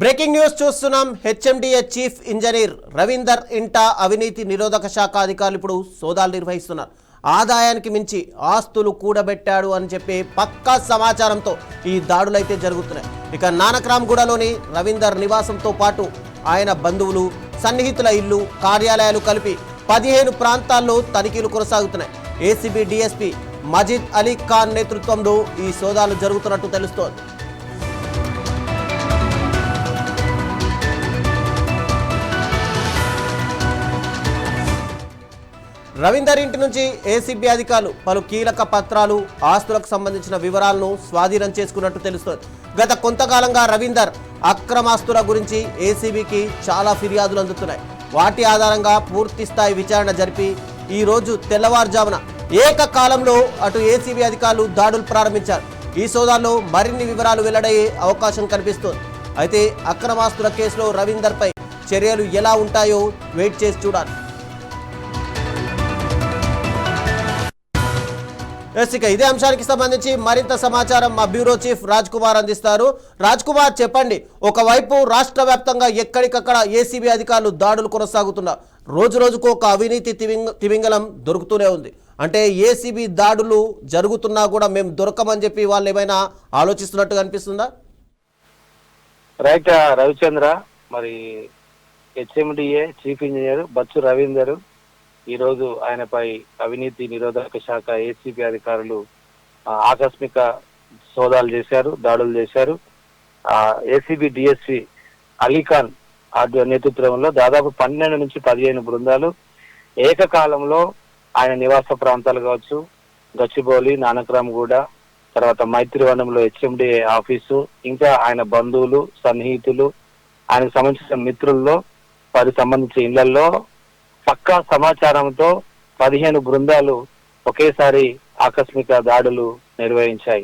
Breaking news చూస్తున్నాం. HMDA chief engineer Ravinder ఇంటా అవినీతి నిరోధక శాఖ అధికారులు ఇప్పుడు సోదాలు నిర్వహిస్తున్నారు. ఆదాయానికి మించి ఆస్తులు కూడబెట్టాడు అని చెప్పి పక్కా సమాచారంతో ఈ దాడులైతే జరుగుతున్నాయి. ఇక నానక్రామ్గూడలోని రవీందర్ నివాసంతో పాటు ఆయన బంధువులు, సన్నిహితుల ఇల్లు, కార్యాలయాలు కలిపి 15 ప్రాంతాల్లో తనిఖీలు కొనసాగుతున్నాయి. ఏసీబీ డీఎస్పీ మజీద్ అలీ ఖాన్ నేతృత్వంలో ఈ సోదాలు జరుగుతున్నట్టు తెలుస్తోంది. రవీందర్ ఇంటి నుంచి ఏసీబీ అధికారులు పలు కీలక పత్రాలు, ఆస్తులకు సంబంధించిన వివరాలను స్వాధీనం చేసుకున్నట్టు తెలుస్తోంది. గత కొంతకాలంగా రవీందర్ అక్రమాస్తుల గురించి ఏసీబీకి చాలా ఫిర్యాదులు అందుతున్నాయి. వాటి ఆధారంగా పూర్తి స్థాయి విచారణ జరిపి ఈ రోజు తెల్లవారుజామున ఏకకాలంలో అటు ఏసీబీ అధికారులు దాడులు ప్రారంభించారు. ఈ సోదాల్లో మరిన్ని వివరాలు వెల్లడయ్యే అవకాశం కనిపిస్తోంది. అయితే అక్రమాస్తుల కేసులో రవీందర్పై చర్యలు ఎలా ఉంటాయో వెయిట్ చేసి చూడాలి. ఇక ఇదే అంశానికి సంబంధించి మరింత సమాచారం మా బ్యూరో చీఫ్ రాజ్ కుమార్ అందిస్తారు. రాజ్ కుమార్, చెప్పండి. ఒకవైపు రాష్ట్ర వ్యాప్తంగా ఎక్కడికక్కడ ఏసీబీ అధికారులు దాడులు కొనసాగుతున్నారు. రోజు రోజుకు ఒక అవినీతి తిమింగలం దొరుకుతూనే ఉంది. అంటే ఏసీబీ దాడులు జరుగుతున్నా కూడా మేము దొరకమని చెప్పి వాళ్ళు ఏమైనా ఆలోచిస్తున్నట్టుగా అనిపిస్తుందా? రైట్ రవిచంద్ర, మరి HMDA chief engineer Bachchu Ravinder ఈరోజు ఆయనపై అవినీతి నిరోధక శాఖ ఏసీబీ అధికారులు ఆకస్మిక సోదాలు చేశారు, దాడులు చేశారు. ఏసీబీ డిఎస్పీ అలీఖాన్ నేతృత్వంలో దాదాపు 12 నుంచి 15 బృందాలు ఏకకాలంలో ఆయన నివాస ప్రాంతాలు కావచ్చు, గచ్చిబౌలి, నానక్రామ్గూడ, తర్వాత మైత్రివనంలో హెచ్ఎండిఏ ఆఫీసు, ఇంకా ఆయన బంధువులు, సన్నిహితులు, ఆయనకు సంబంధించిన మిత్రుల్లో, వారికి సంబంధించిన ఇళ్లలో పక్కా సమాచారంతో 15 బృందాలు ఒకేసారి ఆకస్మిక దాడులు నిర్వహించాయి.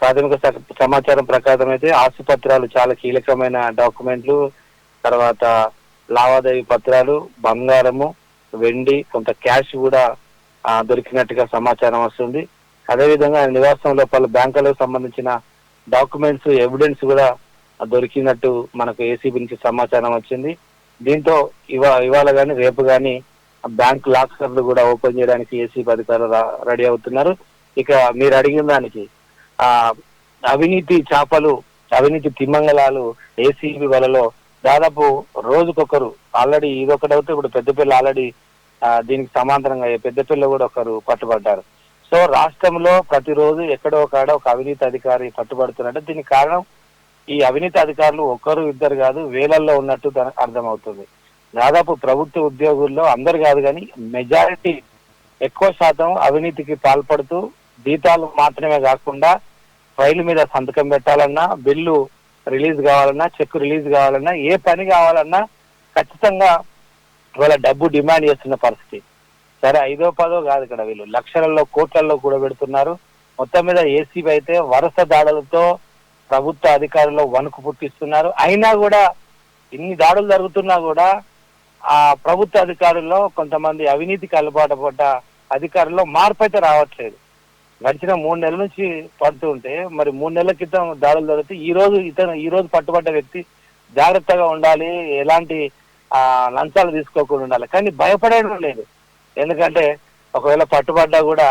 ప్రాథమిక సమాచారం ప్రకారం అయితే ఆసుపత్రాలు, చాలా కీలకమైన డాక్యుమెంట్లు, తర్వాత లావాదేవీ పత్రాలు, బంగారము, వెండి, కొంత క్యాష్ కూడా దొరికినట్టుగా సమాచారం వస్తుంది. అదేవిధంగా ఆయన నివాసంలో పలు బ్యాంకులకు సంబంధించిన డాక్యుమెంట్స్, ఎవిడెన్స్ కూడా దొరికినట్టు మనకు ఏసీబీ నుంచి సమాచారం వచ్చింది. దీంతో ఇవాళ కానీ రేపు కానీ బ్యాంక్ లాకర్లు కూడా ఓపెన్ చేయడానికి ఏసీబీ అధికారులు రెడీ అవుతున్నారు. ఇక మీరు అడిగిన దానికి అవినీతి చేపలు, అవినీతి తిమ్మంగళాలు ఏసీబీ వలలో దాదాపు రోజుకొకరు, ఆల్రెడీ ఇదొకటి అవుతే ఇప్పుడు పెద్దపల్లి ఆల్రెడీ దీనికి సమాంతరంగా పెద్దపల్లి కూడా ఒకరు పట్టుబడ్డారు. సో రాష్ట్రంలో ప్రతిరోజు ఎక్కడో కాడ ఒక అవినీతి అధికారి పట్టుబడుతున్నట్టు. దీనికి కారణం ఈ అవినీతి అధికారులు ఒకరు ఇద్దరు కాదు, వేలల్లో ఉన్నట్టు అర్థమవుతుంది. దాదాపు ప్రభుత్వ ఉద్యోగుల్లో అందరు కాదు కానీ మెజారిటీ, ఎక్కువ శాతం అవినీతికి పాల్పడుతూ జీతాలు మాత్రమే కాకుండా ఫైల్ మీద సంతకం పెట్టాలన్నా, బిల్లు రిలీజ్ కావాలన్నా, చెక్ రిలీజ్ కావాలన్నా, ఏ పని కావాలన్నా ఖచ్చితంగా వాళ్ళ డబ్బు డిమాండ్ చేస్తున్న పరిస్థితి. సరే 5ో 10ో కాదు, ఇక్కడ వీళ్ళు లక్షలలో కోట్లలో కూడా పెడుతున్నారు. మొత్తం మీద ఏసీబీ అయితే వరుస దాడులతో ప్రభుత్వ అధికారుల్లో వణుకు పుట్టిస్తున్నారు. అయినా కూడా ఇన్ని దాడులు జరుగుతున్నా కూడా ఆ ప్రభుత్వ అధికారుల్లో కొంతమంది అవినీతికి అలవాటు పడ్డ అధికారుల్లో మార్పు అయితే రావట్లేదు. గడిచిన 3 నెలల నుంచి పడుతూ ఉంటే, మరి 3 నెలల క్రితం దాడులు జరిగితే ఈ రోజు పట్టుబడ్డ వ్యక్తి జాగ్రత్తగా ఉండాలి, ఎలాంటి లంచాలు తీసుకోకుండా ఉండాలి. కానీ భయపడడం లేదు. ఎందుకంటే ఒకవేళ పట్టుబడ్డా కూడా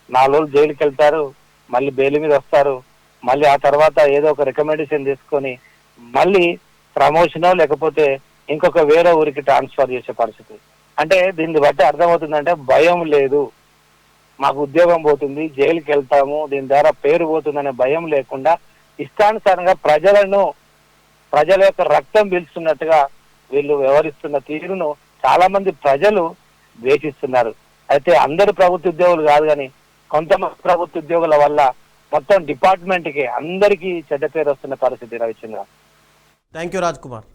4 రోజులు జైలుకి వెళ్తారు, మళ్ళీ బెయిల్ మీద వస్తారు, మళ్ళీ ఆ తర్వాత ఏదో ఒక రికమెండేషన్ తీసుకొని మళ్ళీ ప్రమోషనో లేకపోతే ఇంకొక వేరే ఊరికి ట్రాన్స్ఫర్ చేసే పరిస్థితి. అంటే దీన్ని బట్టి అర్థమవుతుందంటే భయం లేదు, మాకు ఉద్యోగం పోతుంది, జైలుకి వెళ్తాము, దీని ద్వారా పేరు పోతుందనే భయం లేకుండా ఇష్టానుసారంగా ప్రజల యొక్క రక్తం పీల్చుతున్నట్టుగా వీళ్ళు వ్యవహరిస్తున్న తీరును చాలా మంది ప్రజలు ద్వేషిస్తున్నారు. అయితే అందరు ప్రభుత్వ ఉద్యోగులు కాదు కానీ కొంతమంది ప్రభుత్వ ఉద్యోగుల వల్ల మొత్తం డిపార్ట్మెంట్కి అందరికీ చెడ్డ పేరు వస్తున్న పరిస్థితి. Ravichandra, thank you Raj Kumar.